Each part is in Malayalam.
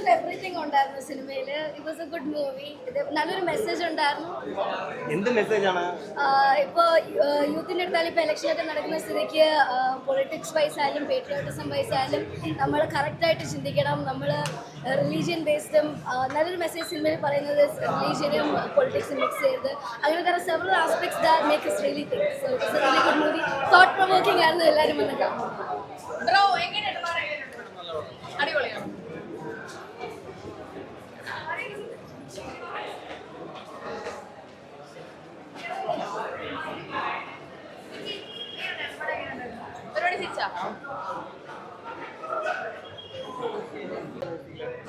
ഓൾമോസ്റ്റ് എവറിത്തിങ് ഉണ്ടായിരുന്നു സിനിമയിൽ. It was A good movie. നല്ലൊരു മെസ്സേജ് ഉണ്ടായിരുന്നു. എന്ത് മെസ്സേജാണ്? ഇപ്പോൾ യൂത്തിൻ്റെ അടുത്താലും ഇപ്പോൾ ഇലക്ഷനൊക്കെ നടക്കുന്ന സ്ഥിതിക്ക് പൊളിറ്റിക്സ് വൈസ് ആയാലും പേട്രിയോട്ടിസം വൈസ് ആയാലും നമ്മൾ കറക്റ്റായിട്ട് ചിന്തിക്കണം. നമ്മൾ റിലീജിയൻ ബേസ്ഡും നല്ലൊരു മെസ്സേജ് സിനിമയിൽ പറയുന്നത് റിലീജിയനും പൊളിറ്റിക്സും മിക്സ് ചെയ്ത് അങ്ങനെ there are several aspects that make us really think. So it's a really good movie. Thought provoking ആയിരുന്നു. എല്ലാവരും വന്ന് കാണും. ബ്രോ എങ്ങനെയുണ്ട്? അടിപൊളിയാണ്.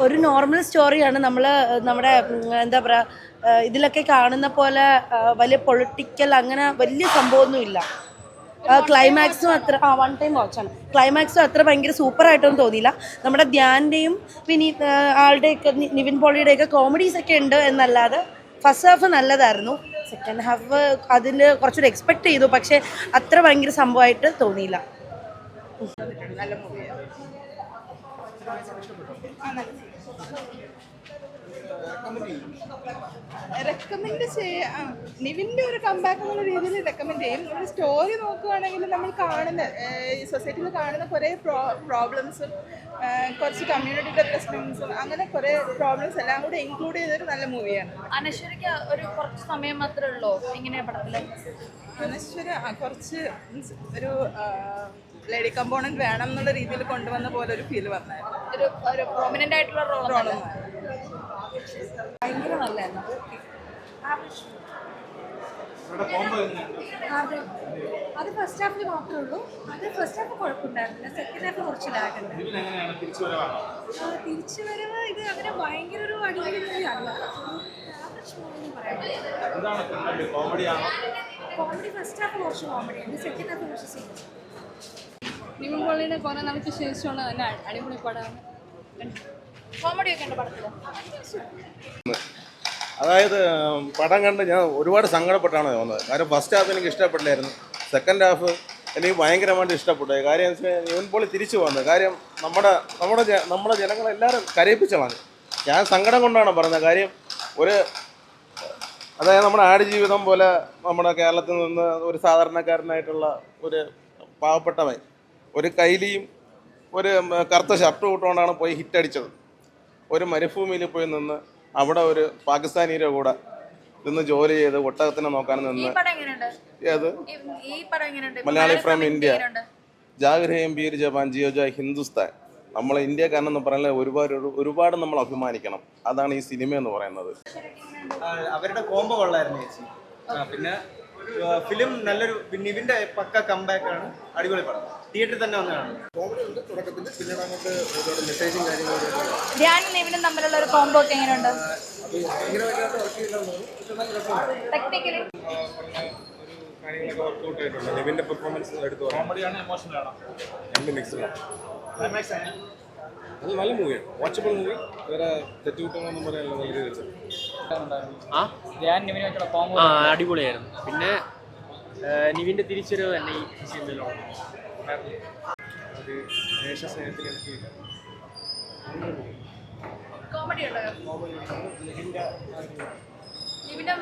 ഒരു നോർമൽ സ്റ്റോറിയാണ്. നമ്മുടെ എന്താ പറയുക, ഇതിലൊക്കെ കാണുന്ന പോലെ വലിയ പൊളിറ്റിക്കൽ അങ്ങനെ വലിയ സംഭവമൊന്നുമില്ല. ക്ലൈമാക്സും അത്ര വൺ ടൈം വാച്ചാണ്. ക്ലൈമാക്സും അത്ര ഭയങ്കര സൂപ്പറായിട്ടൊന്നും തോന്നിയില്ല. നമ്മുടെ ധ്യാൻ്റെയും ആളുടെയൊക്കെ നിവിൻ പോളിയുടെയൊക്കെ കോമഡീസൊക്കെ ഉണ്ട് എന്നല്ലാതെ ഫസ്റ്റ് ഹാഫ് നല്ലതായിരുന്നു. സെക്കൻഡ് ഹാഫ് അതിന് കുറച്ചുകൂടി എക്സ്പെക്ട് ചെയ്തു, പക്ഷേ അത്ര ഭയങ്കര സംഭവമായിട്ട് തോന്നിയില്ല. നല്ല മൂവിയാണ്. റെക്കമെൻഡ് ചെയ്യാം. നിവിൻ്റെ ഒരു കമ്പാക്ക് എന്നുള്ള രീതിയിൽ റെക്കമെൻഡ് ചെയ്യും. ഒരു സ്റ്റോറി നോക്കുകയാണെങ്കിൽ നമ്മൾ കാണുന്ന സൊസൈറ്റിയിൽ കാണുന്ന കുറേ പ്രോബ്ലംസും കുറച്ച് കമ്മ്യൂണിറ്റിയുടെ പ്രശ്നംസും അങ്ങനെ കുറേ പ്രോബ്ലംസ് എല്ലാം കൂടെ ഇൻക്ലൂഡ് ചെയ്തൊരു നല്ല മൂവിയാണ്. അനശ്വരയ്ക്ക് ഒരു കുറച്ച് സമയം മാത്രമേ ഉള്ളൂ ഇങ്ങനെ പടത്തിൽ. അനശ്വര കുറച്ച് ഒരു ലേഡി കമ്പോണന്റ് വേണം എന്നുള്ള രീതിയിൽ കൊണ്ടുവന്ന പോലെ ഒരു ഫീൽ വന്നായിരുന്നു. ഒരു പ്രോമിനന്റ് ആയിട്ടുള്ള റോളാണ്. ഭയങ്കര നല്ലതായിരുന്നു. അത് ഫസ്റ്റ് ഹാഫിൽ മാത്രമേ ഉള്ളൂ. അത് ഫസ്റ്റ് ഹാഫ് കുഴപ്പമുണ്ടായിരുന്നില്ല. സെക്കൻഡ് ഹാഫ് കുറച്ച് ലാഗുണ്ട്. തിരിച്ചു വരവ് ഇത് അങ്ങനെ ഭയങ്കര ഒരു അടിപൊളി മൂവിയല്ല. കോമഡി ഫസ്റ്റ് ഹാഫ് കുറച്ച് കോമഡിയാണ്, സെക്കൻഡ് ഹാഫ് കുറച്ച് സീരിയസ്. നിവിൻ പോളിയുടെ കുറെ നാൾക്ക് ശേഷമാണ് തന്നെ അടിപൊളി പടമാണ്. കോമഡി ഒക്കെ ഉണ്ട് പടത്തിൽ. അതായത് പടം കണ്ട് ഞാൻ ഒരുപാട് സങ്കടപ്പെട്ടാണ് തോന്നുന്നത്. കാര്യം ഫസ്റ്റ് ഹാഫ് എനിക്ക് ഇഷ്ടപ്പെട്ടില്ലായിരുന്നു. സെക്കൻഡ് ഹാഫ് എനിക്ക് ഭയങ്കരമായിട്ട് ഇഷ്ടപ്പെട്ടു. കാര്യം എന്ന് വെച്ചാൽ നിവിൻ പോളി തിരിച്ചു വന്നത് കാര്യം നമ്മുടെ ജനങ്ങളെല്ലാവരും കരയിപ്പിച്ചതാണ്. ഞാൻ സങ്കടം കൊണ്ടാണ് പറയുന്നത്. കാര്യം അതായത് നമ്മുടെ ആടുജീവിതം പോലെ നമ്മുടെ കേരളത്തിൽ നിന്ന് ഒരു സാധാരണക്കാരനായിട്ടുള്ള ഒരു പാവപ്പെട്ടവൻ ഒരു കൈലിയും ഒരു കറുത്ത ഷർട്ട് ഇട്ടുകൊണ്ടാണ് പോയി ഹിറ്റടിച്ചത്. ഒരു മരുഭൂമിയിൽ പോയി നിന്ന് അവിടെ ഒരു പാകിസ്ഥാനിയുടെ കൂടെ നിന്ന് ജോലി ചെയ്ത് ഒട്ടകത്തിനെ നോക്കാൻ നിന്ന് ഏത് മലയാളി ഫ്രം ഇന്ത്യ ജാഗ്രഹയും ബീർ ജവാൻ ജിയോ ജായ് ഹിന്ദുസ്ഥാൻ. നമ്മൾ ഇന്ത്യക്കാരനെന്ന് പറഞ്ഞാൽ ഒരുപാട് നമ്മൾ അഭിമാനിക്കണം. അതാണ് ഈ സിനിമ എന്ന് പറയുന്നത്. അവരുടെ കോംബോ കൊള്ളായിരുന്നു ചേച്ചി. പിന്നെ ഫിലിം നല്ലൊരു നിവിൻ്റെ പക്ക കംബാക്കാണ്. അടിപൊളി പടം. തിയേറ്ററിൽ തന്നെ വന്നതാണ്. ധ്യാനും നിവിനും തമ്മിലുള്ള ഒരു കോംബോ ഒക്കെ എങ്ങനെയുണ്ട്? ടെക്നിക്കലി നിവിൻ്റെ പെർഫോമൻസ് എടുത്തു. കോമഡിയാണ്, ഇമോഷണലാണ്, രണ്ട് മിക്സ്. അത് നല്ല മൂവിയാണ്, വാച്ചബിൾ മൂവി. വേറെ തെറ്റുകുറ്റങ്ങളൊന്നും പറയാനുള്ള നല്ല രീതിയിൽ അടിപൊളിയായിരുന്നു. പിന്നെ നിവിൻ്റെ തിരിച്ചൊരു തന്നെ ഈ സിനിമയിലുള്ള കോമഡി ഉണ്ടോ? നിവിനും